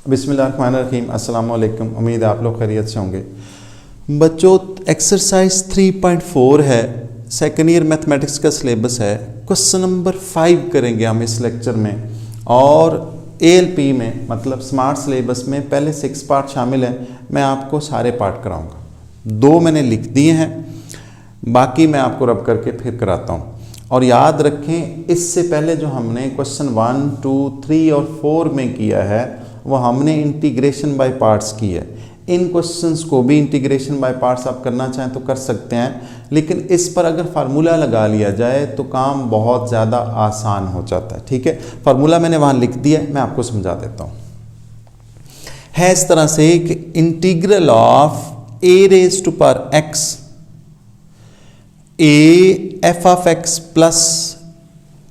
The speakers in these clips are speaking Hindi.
बिस्मिल्लाहिर्रहमानिर्रहीम, अस्सलाम वालेकुम। उम्मीद है आप लोग खैरियत से होंगे। बच्चों, एक्सरसाइज 3.4 है, सेकेंड ईयर मैथमेटिक्स का सिलेबस है। क्वेश्चन नंबर 5 करेंगे हम इस लेक्चर में। और ALP में मतलब स्मार्ट सिलेबस में पहले 6 पार्ट शामिल हैं। मैं आपको सारे पार्ट कराऊंगा। 2 मैंने लिख दिए हैं, बाकी मैं आपको रब करके फिर कराता हूँ। और याद रखें, इससे पहले जो हमने क्वेश्चन 1, 2, 3 और 4 में किया है वो हमने इंटीग्रेशन बाय पार्ट्स की है। इन क्वेश्चंस को भी इंटीग्रेशन बाय पार्ट्स आप करना चाहें तो कर सकते हैं, लेकिन इस पर अगर फार्मूला लगा लिया जाए तो काम बहुत ज़्यादा आसान हो जाता है। ठीक है, फार्मूला मैंने वहाँ लिख दिया है, मैं आपको समझा देता हूँ। है इस तरह से कि integral of a raise to power x a f of x plus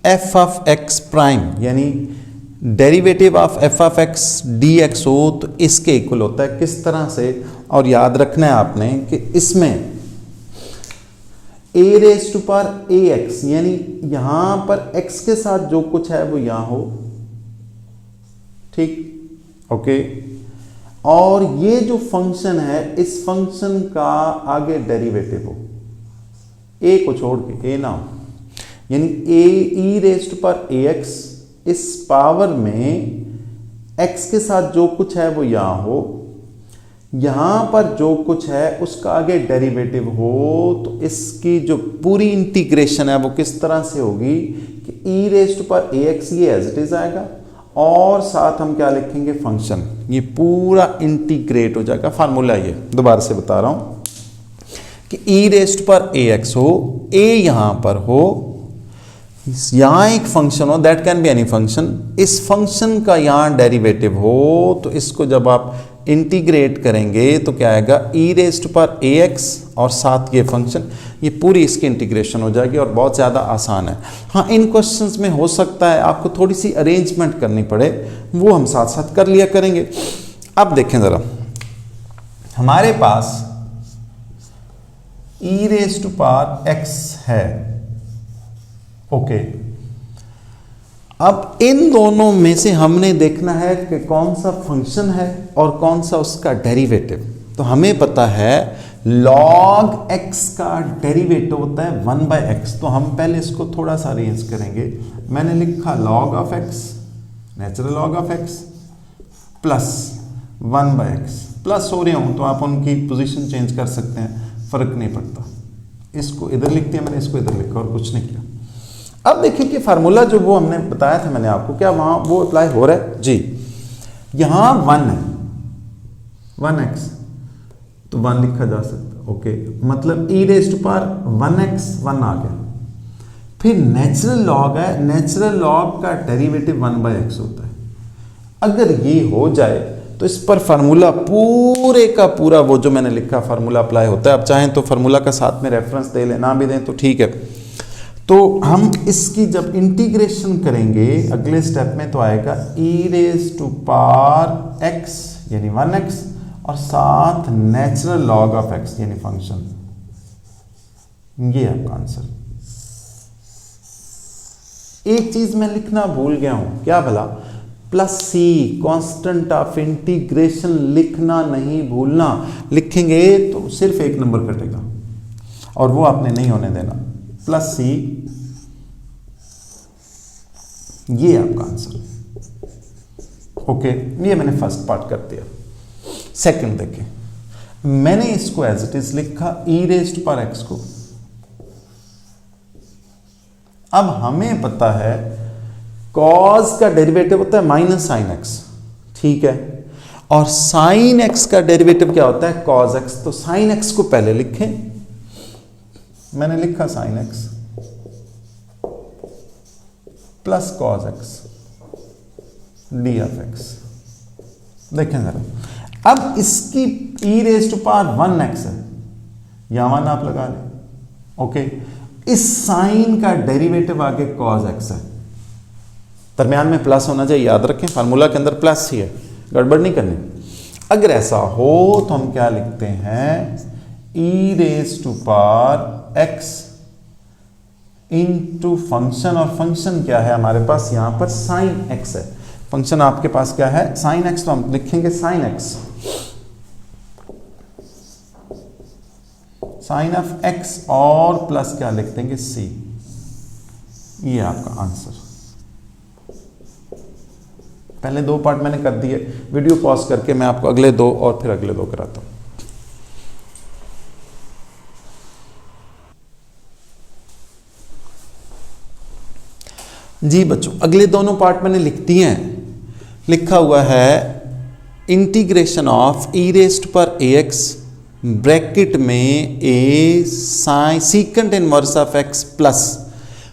f of x prime यानी derivative of f of x dx हो तो इसके इक्वल होता है। किस तरह से? और याद रखना है आपने कि इसमें a raise to power ax यानी यहां पर x के साथ जो कुछ है वो यहां हो, ठीक, ओके। और ये जो फंक्शन है इस फंक्शन का आगे डेरिवेटिव हो, a को छोड़ के, a ना हो, यानी a e raise to power ax इस पावर में x के साथ जो कुछ है वो यहां हो, यहां पर जो कुछ है उसका आगे डेरिवेटिव हो, तो इसकी जो पूरी इंटीग्रेशन है वो किस तरह से होगी कि e raise to power ax ये एज इट इज आएगा और साथ हम क्या लिखेंगे, फंक्शन। ये पूरा इंटीग्रेट हो जाएगा। फार्मूला ये दोबारा से बता रहा हूं कि e raise to power ax हो, a यहां पर हो, यहां एक फंक्शन हो, that can be any function, इस फंक्शन का यहां डेरिवेटिव हो, तो इसको जब आप इंटीग्रेट करेंगे तो क्या आएगा, e raise to power ax और साथ ये फंक्शन, ये पूरी इसकी इंटीग्रेशन हो जाएगी और बहुत ज़्यादा आसान है। हाँ, इन क्वेश्चंस में हो सकता है आपको थोड़ी सी अरेंजमेंट करनी पड़े, वो हम साथ साथ कर लिया करेंगे। अब देखें ज़रा, हमारे पास e raise to power x है, ओके। अब इन दोनों में से हमने देखना है कि कौन सा फंक्शन है और कौन सा उसका डेरिवेटिव। तो हमें पता है log x का डेरिवेटिव होता है 1/x, तो हम पहले इसको थोड़ा सा अरेंज करेंगे। मैंने लिखा log of x, natural log of x plus 1/x, plus हो रहे हूं तो आप उनकी पोजीशन चेंज कर सकते हैं, फर्क नहीं पड़ता। इसको इधर लिख दिया मैंने, इसको इधर लिखा और कुछ नहीं किया। अब देखिए कि फार्मूला जो वो हमने बताया था मैंने आपको, क्या वहां वो अप्लाई हो रहा है जी। यहां 1 है, 1x, तो 1 लिखा जा सकता है, ओके। मतलब e raise to power 1x, 1 आ गया। फिर नेचुरल लॉग है, नेचुरल लॉग का डेरिवेटिव 1/x होता है। अगर ये हो जाए तो इस पर फार्मूला पूरे का पूरा वो जो मैंने लिखा फार्मूला अप्लाई होता है। आप चाहें तो फार्मूला का साथ में रेफरेंस दे लें, ना भी दें तो ठीक है। तो हम इसकी जब इंटीग्रेशन करेंगे अगले स्टेप में तो आएगा e raise to power x यानी 1x और साथ नेचुरल लॉग ऑफ x यानी फंक्शन। ये आपका आंसर। एक चीज मैं लिखना भूल गया हूं, क्या भला, plus c constant of integration लिखना नहीं भूलना। लिखेंगे तो सिर्फ एक नंबर कटेगा और वो आपने नहीं होने देना। प्लस c, ये आपका आंसर, ओके। ये मैंने फर्स्ट पार्ट कर दिया। सेकंड देखें, मैंने इसको एज इट इज लिखा e raise to power x को। अब हमें पता है cos का डेरिवेटिव होता है माइनस साइन x, ठीक है, और साइन x का डेरिवेटिव क्या होता है, cos x। तो साइन x को पहले लिखें, मैंने लिखा sine x plus cos x d of x। देखें जरा, अब इसकी e raise to power 1x है, यहां 1 आप लगा लें, ओके। इस साइन का डेरिवेटिव आगे cos x है, दरमियान में प्लस होना चाहिए, याद रखें फार्मूला के अंदर प्लस ही है, गड़बड़ नहीं करनी। अगर ऐसा हो तो हम क्या लिखते हैं, e raise to power x into function, और फंक्शन क्या है हमारे पास यहां पर साइन x है। फंक्शन आपके पास क्या है, साइन एक्स, तो हम लिखेंगे sine x, sine of x और प्लस क्या लिख देंगे सी। ये आपका आंसर। पहले दो पार्ट मैंने कर दिए, वीडियो पॉज करके मैं आपको अगले दो और फिर अगले दो कराता हूं। जी बच्चों, अगले दोनों पार्ट मैंने लिख दिए हैं। लिखा हुआ है इंटीग्रेशन ऑफ ई रेस्ट पर ए एक्स ब्रैकेट में a sine secant inverse of x plus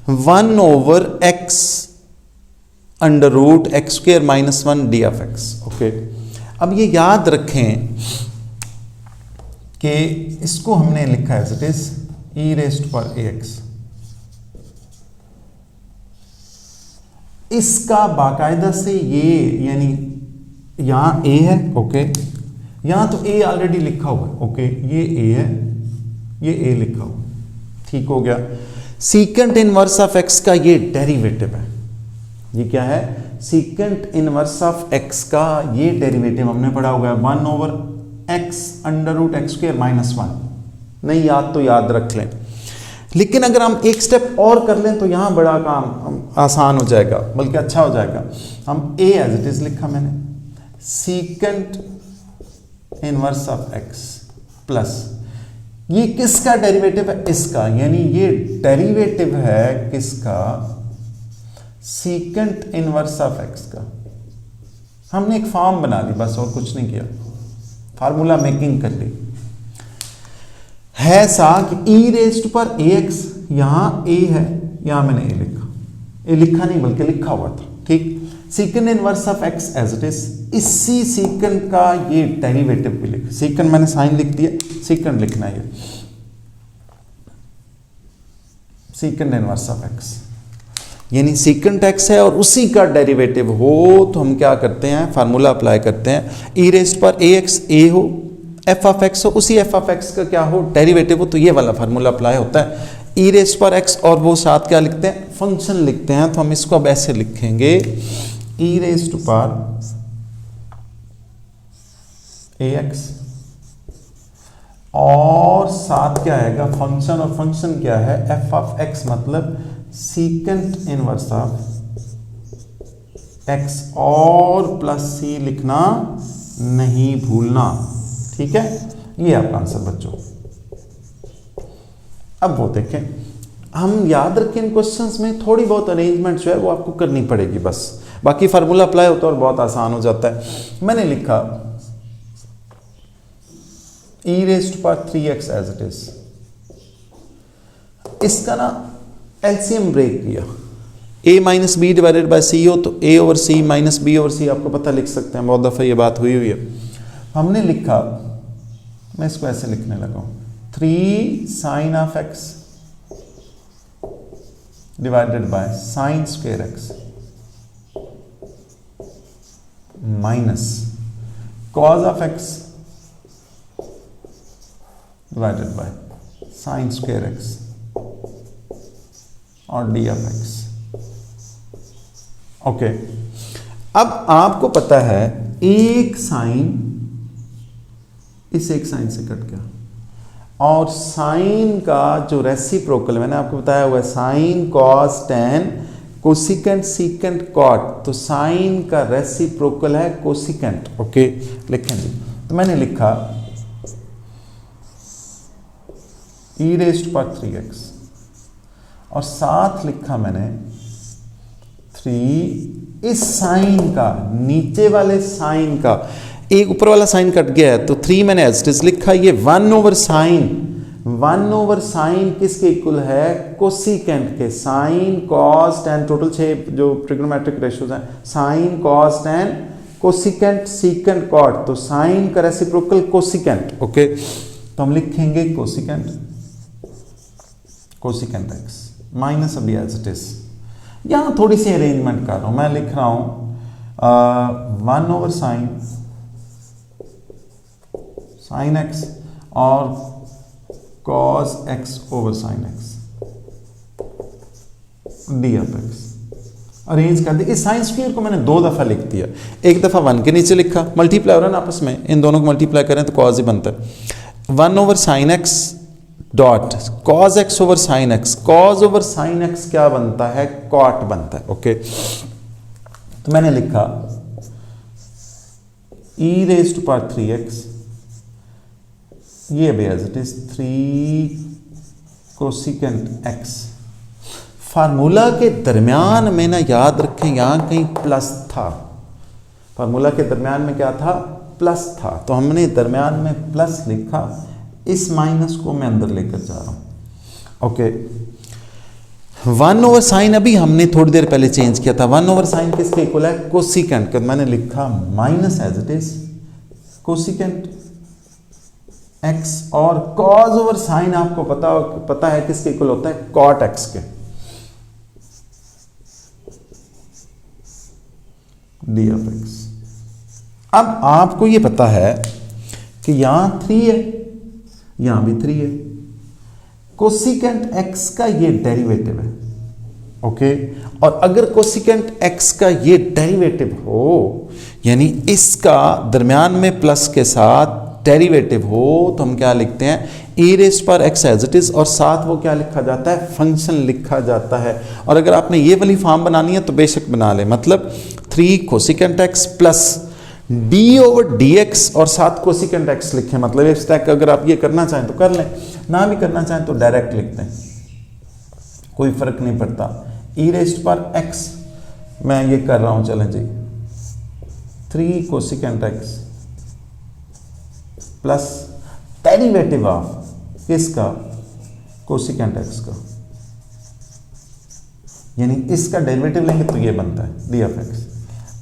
1/x under root x square minus 1 d of x. Okay, अब ये याद रखें कि इसको हमने लिखा है as it is e raised पर ए एक्स। इसका बाकायदा से ये यानी यहां ए है, ओके, यहां तो ए ऑलरेडी लिखा हुआ है, ओके, ये ए है, ये ए लिखा हुआ, ठीक हो गया। सीकेंट इनवर्स ऑफ एक्स का ये डेरिवेटिव है, ये क्या है, सीकेंट इनवर्स ऑफ एक्स का ये डेरिवेटिव हमने पढ़ा हुआ है 1/x under root x square minus 1। नहीं याद तो याद रख लें, लेकिन अगर हम एक स्टेप और कर लें तो यहां बड़ा काम आसान हो जाएगा, बल्कि अच्छा हो जाएगा। हम ए एज इट इज लिखा मैंने, secant inverse of x plus ये किसका डेरिवेटिव है, इसका, यानी ये डेरिवेटिव है किसका, सीकेंट इनवर्स ऑफ एक्स का। हमने एक फॉर्म बना ली बस, और कुछ नहीं किया, फार्मूला मेकिंग कर ली है सा कि ई रेस्ट पर ए एक्स, यहां ए है, यहां मैंने ए लिखा, ए लिखा नहीं बल्कि लिखा हुआ था, ठीक। Secant inverse of x as it is, इसी सीकेंट का ये डेरिवेटिव भी लिखा, सीकेंट मैंने साइन लिख दिया, सीकेंट लिखना है, सीकेंट इनवर्स ऑफ एक्स यानी सीकेंट एक्स है और उसी का डेरिवेटिव हो तो हम क्या करते हैं, फार्मूला अप्लाई करते हैं, ई रेस्ट पर ए एक्स ए हो, एफ ऑफ एक्स हो, उसी एफ ऑफ एक्स का क्या हो, डेरिवेटिव हो, तो ये वाला फार्मूला अप्लाई होता है। ई रेस्ट पर एक्स और वो साथ क्या लिखते हैं, फंक्शन लिखते हैं, तो हम इसको अब ऐसे लिखेंगे, ई रेस्ट पर ए एक्स और साथ क्या आएगा फंक्शन, और फंक्शन क्या है एफ ऑफ एक्स, मतलब सीकेंट इनवर्स ऑफ एक्स और प्लस सी लिखना नहीं भूलना, ठीक है। ये आपका आंसर बच्चों। अब वो देखें, हम याद रखें इन क्वेश्चंस में थोड़ी बहुत अरेंजमेंट जो है वो आपको करनी पड़ेगी बस, बाकी फार्मूला अप्लाई होता है और बहुत आसान हो जाता है। मैंने लिखा ई रेस्ट पर 3x एज इट इज, इसका ना एलसीएम ब्रेक किया, a minus b divided by c हो तो a over c minus b over c, आपको पता लिख सकते हैं, बहुत दफ़ा ये बात हुई है। हमने लिखा, मैं इसको ऐसे लिखने लगा हूं, 3 sine of x divided by sine square x minus cos of x divided by sine square x और डी ऑफ एक्स। ओके, अब आपको पता है एक साइन इस एक साइन से कट गया, और साइन का जो रेसिप्रोकल मैंने आपको बताया हुआ है sine cos tan cosecant secant cot, तो साइन का रेसिप्रोकल है कोसिकेंट। ओके, लिखें जी, तो मैंने लिखा ई रेस्ट पर 3x और साथ लिखा मैंने 3 इस साइन का, नीचे वाले साइन का, एक ऊपर वाला साइन कट गया है तो 3 मैंने एज इट इज लिखा, ये 1 ओवर साइन किसके इक्वल है, कोसिकेंट के, साइन कॉस टेन, टोटल 6 जो ट्रिग्नोमेट्रिक रेशियोज हैं, sine cos tan cosecant secant cot, तो साइन का रेसिप्रोकल कोसिकेंट। ओके, तो हम लिखेंगे कोसिकेंट एक्स माइनस अभी एज इट इज, यहां थोड़ी सी अरेंजमेंट कर रहा हूं, मैं लिख रहा हूं 1 ओवर साइन एक्स और cos x over sine x D of x. Arrange कर दिया। इस साइन स्क्वायर को मैंने 2 दफ़ा लिख दिया, एक दफ़ा 1 के नीचे लिखा, मल्टीप्लाई हो रहा है ना आपस में, इन दोनों को मल्टीप्लाई करें तो कॉज ही बनता है। 1 over sine x dot cos x over sine x, cause over sine x क्या बनता है, कॉट बनता है। ओके, तो मैंने लिखा e raise to power 3x, ये भी as it is 3 cosecant x। Formula के दरमियान में ना याद रखें यहां कहीं प्लस था, फार्मूला के दरमियान में क्या था, प्लस था, तो हमने दरमियान में प्लस लिखा, इस माइनस को मैं अंदर लेकर जा रहा हूं। ओके, 1 ओवर साइन अभी हमने थोड़ी देर पहले चेंज किया था, 1 ओवर साइन किसके इक्वल है, कोसिकेंट का, मैंने लिखा minus as it is cosecant x, और कॉज ओवर साइन आपको पता है किसके इक्वल होता है, कॉट x के, डी ऑफ x। अब आपको ये पता है कि यहां 3 है, यहां भी 3 है, कोसिकेंट x का ये डेरिवेटिव है। ओके, और अगर कोसिकेंट x का ये डेरिवेटिव हो, यानी इसका दरमियान में प्लस के साथ डेरिवेटिव हो, तो हम क्या लिखते हैं, e रेज़ पर x एज इट इज, और साथ वो क्या लिखा जाता है, फंक्शन लिखा जाता है। और अगर आपने ये वाली फॉर्म बनानी है तो बेशक बना ले, मतलब 3 cosecant x plus d over dx और साथ कोसिकेंट x लिखें, मतलब इस स्टेप अगर आप ये करना चाहें तो कर लें, ना भी करना चाहें तो डायरेक्ट लिख दें, कोई फर्क नहीं पड़ता। e रेज़ पर x मैं ये कर रहा हूं, चलें जी, 3 cosecant x plus derivative of किसका, कोसिकेंट x का, यानी इसका डेरिवेटिव लेंगे तो ये बनता है डी ऑफ x।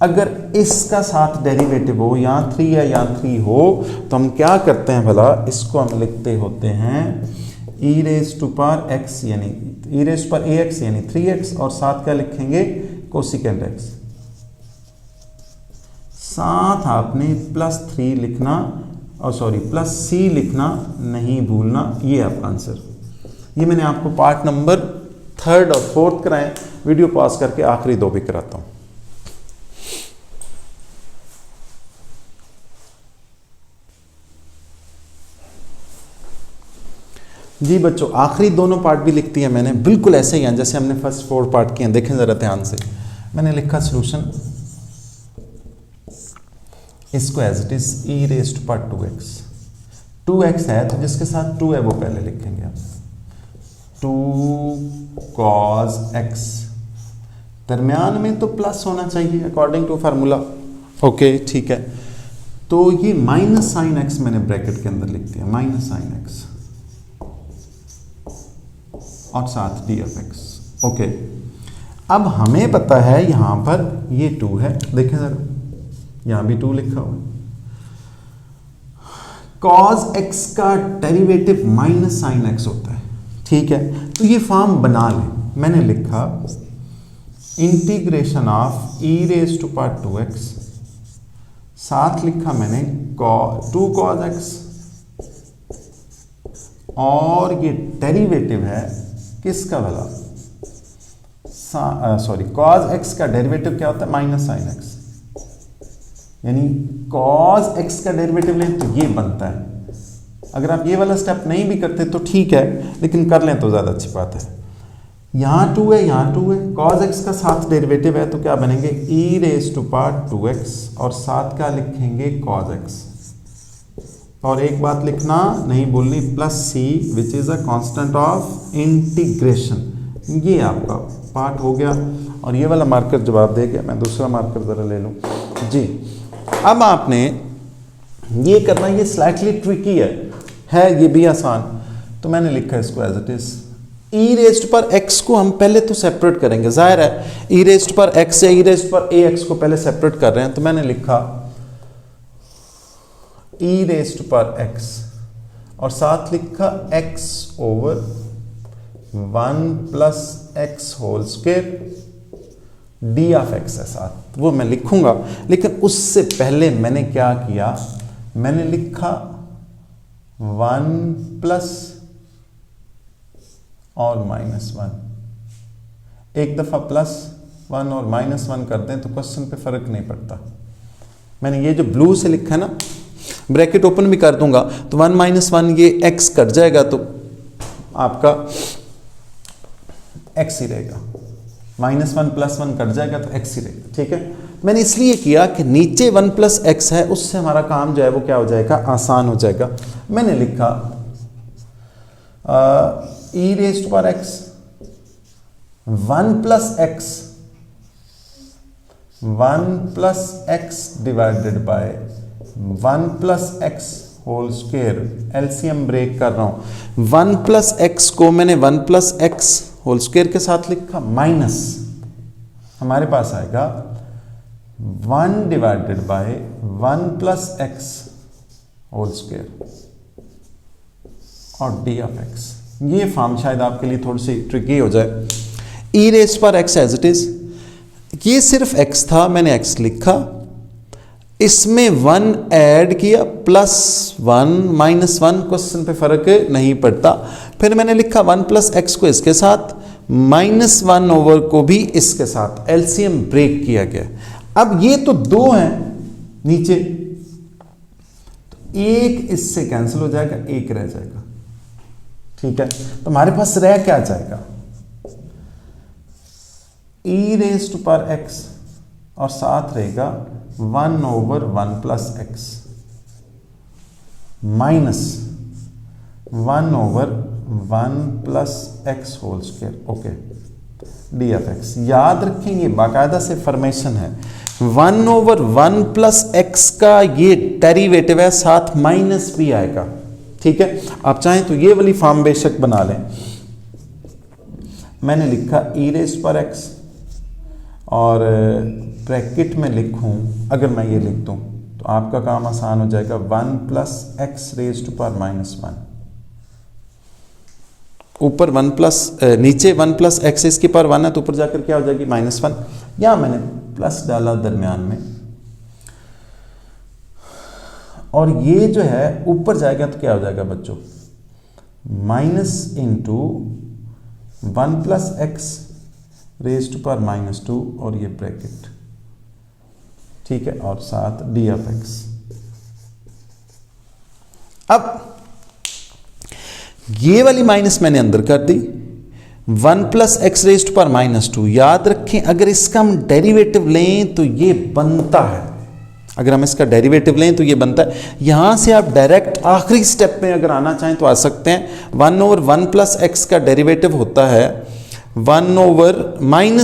अगर इसका साथ डेरिवेटिव हो, यहां 3 है यहां 3 हो, तो हम क्या करते हैं भला, इसको हम लिखते होते हैं e raise to power x, यानी e रेज़ पर ax यानी 3x, और साथ क्या लिखेंगे, कोसिकेंट x, साथ आपने प्लस 3 लिखना, और सॉरी प्लस c लिखना नहीं भूलना। ये आपका आंसर, ये मैंने आपको पार्ट नंबर 3rd और 4th कराए, वीडियो पॉज करके आखिरी 2 भी कराता हूं। जी बच्चों, आखिरी दोनों पार्ट भी लिखती है मैंने, बिल्कुल ऐसे ही हैं जैसे हमने फर्स्ट 4 पार्ट किए हैं। देखें जरा ध्यान से, मैंने लिखा सोल्यूशन, इसको as it is e raise to power 2x, 2x है तो जिसके साथ 2 है वो पहले लिखेंगे हम, 2 cos x, दरमियान में तो प्लस होना चाहिए अकॉर्डिंग टू फार्मूला। ओके ठीक है, तो ये माइनस साइन x मैंने ब्रैकेट के अंदर लिख दिया, माइनस साइन x और साथ डी ऑफ x। ओके, अब हमें पता है यहां पर ये 2 है, देखें जरा यहां भी 2 लिखा हुआ है, cos x का डेरिवेटिव माइनस साइन x होता है, ठीक है, तो ये फॉर्म बना लें। मैंने लिखा integration of e raise to power 2x, साथ लिखा मैंने 2 cos x, और ये डेरिवेटिव है किसका भला, सॉरी cos x का डेरिवेटिव क्या होता है, माइनस साइन x, यानी cos x का डेरिवेटिव लें तो ये बनता है। अगर आप ये वाला स्टेप नहीं भी करते तो ठीक है, लेकिन कर लें तो ज़्यादा अच्छी बात है। यहाँ 2 है यहाँ 2 है, cos x का साथ डेरिवेटिव है तो क्या बनेंगे, e raise to power 2x, और साथ क्या लिखेंगे, cos x, और एक बात लिखना नहीं भूलनी, plus c which is a constant of integration. ये आपका पार्ट हो गया, और ये वाला मार्कर जवाब दे गया। मैं दूसरा मार्कर ज़रा ले लूँ जी। अब आपने ये करना, ये स्लाइटली ट्रिकी है ये भी आसान, तो मैंने लिखा है इसको as it is, e raised पर x को हम पहले तो सेपरेट करेंगे, जाहिर है e रेज़्ड पर x या e रेज़्ड पर ax को पहले सेपरेट कर रहे हैं, तो मैंने लिखा e रेज़्ड पर x, और साथ लिखा x over 1 plus x whole square, d of x है साथ, वो मैं लिखूंगा, लेकिन उससे पहले मैंने क्या किया, मैंने लिखा 1 प्लस और -1, एक दफा प्लस वन और -1 कर दें तो क्वेश्चन पे फर्क नहीं पड़ता। मैंने ये जो ब्लू से लिखा है ना, ब्रैकेट ओपन भी कर दूंगा तो 1 - 1 ये x कट जाएगा तो आपका x ही रहेगा, -1 + 1 कट जाएगा तो x ही रहेगा। ठीक है, मैंने इसलिए किया कि नीचे 1 + x है, उससे हमारा काम जो है वो क्या हो जाएगा, आसान हो जाएगा। मैंने लिखा e⁻x 1 + x divided by 1 + x whole square, LCM break कर रहा हूं। 1 + x को मैंने 1 + x होल स्क्वायर के साथ लिखा, माइनस हमारे पास आएगा 1 divided by 1 + x whole square और d(x). ये फॉर्म शायद आपके लिए थोड़ी सी ट्रिकी हो जाए। e⁻x एज इट इज, ये सिर्फ x था, मैंने x लिखा, इसमें 1 ऐड किया, +1 -1 क्वेश्चन पे फर्क नहीं पड़ता। फिर मैंने लिखा 1 + x को इसके साथ, -1 को भी इसके साथ, एलसीएम ब्रेक किया गया। अब ये तो 2 हैं नीचे, तो एक इससे कैंसिल हो जाएगा, एक रह जाएगा। ठीक है, तो हमारे पास रह क्या जाएगा, e⁻x और साथ रहेगा 1/1 + x minus 1/1 + x whole square. Okay, d(x) याद रखेंगे, बाकायदा से फॉर्मेशन है। 1/1 + x का ये डेरिवेटिव है, साथ माइनस भी आएगा। ठीक है, आप चाहें तो ये वाली फॉर्म बेशक बना लें। मैंने लिखा e⁻x और ब्रैकेट में लिखूं, अगर मैं ये लिख दूं तो आपका काम आसान हो जाएगा, 1 + x⁻⁻1। ऊपर 1 नीचे 1 + x इसकी पावर 1 है तो ऊपर जाकर क्या हो जाएगी, -1। यहां मैंने प्लस डाला दरमियान में, और ये जो है ऊपर जाएगा तो क्या हो जाएगा बच्चों, -(1 + x⁻²) और ये ब्रैकेट। ठीक है, और साथ d(x). अब ये वाली माइनस मैंने अंदर कर दी, 1 + x⁻²। याद रखें, अगर इसका हम डेरिवेटिव लें तो ये बनता है, अगर हम इसका डेरिवेटिव लें तो ये बनता है। यहां से आप डायरेक्ट आखिरी स्टेप में अगर आना चाहें तो आ सकते हैं। 1/1 + x का डेरिवेटिव होता है 1/(-1/1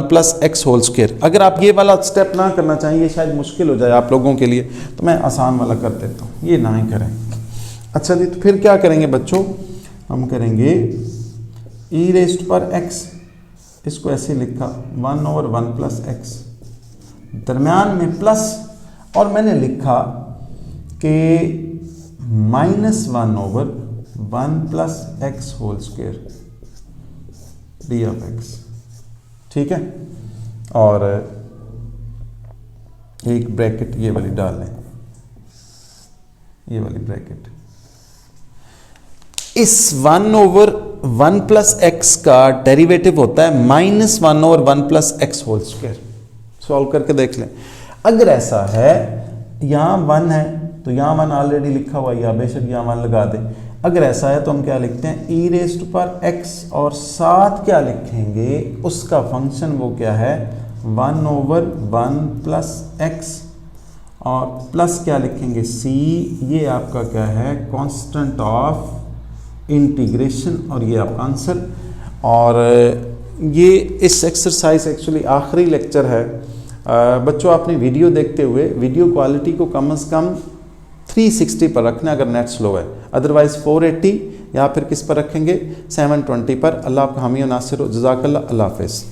+ x होल स्क्वायर। अगर आप ये वाला स्टेप ना करना चाहें, ये शायद मुश्किल हो जाए आप लोगों के लिए, तो मैं आसान वाला कर देता हूँ, ये ना ही करें। अच्छा जी, तो फिर क्या करेंगे बच्चों, हम करेंगे e⁻x, इसको ऐसे लिखा 1/1 + x, दरमियान में प्लस, और मैंने लिखा कि -1/1 + x होल स्क्वायर d(x). ठीक है, और एक ब्रैकेट ये वाली डाल लें, ये वाली ब्रैकेट। इस 1/1 + x का डेरिवेटिव होता है -1/1 + x होल स्क्वायर। सॉल्व करके देख लें। अगर ऐसा है, यहाँ 1 है तो यहाँ 1 ऑलरेडी लिखा हुआ है, या बेशक यहाँ 1 लगा दें। अगर ऐसा है तो हम क्या लिखते हैं, e⁻x और साथ क्या लिखेंगे, उसका फंक्शन वो क्या है, 1/1 + x और प्लस क्या लिखेंगे, c, ये आपका क्या है, कांस्टेंट ऑफ इंटीग्रेशन, और ये आपका आंसर। और ये इस एक्सरसाइज एक्चुअली आखिरी लेक्चर है। बच्चों, आपने वीडियो देखते हुए वीडियो क्वालिटी को कम से कम 360 पर रखना अगर नेट स्लो है, अदरवाइज 480 या फिर किस पर रखेंगे, 720 पर। अल्लाह आपका हामी और नासिर हो। जज़ाकल्लाह, अल्लाह हाफ़िज़।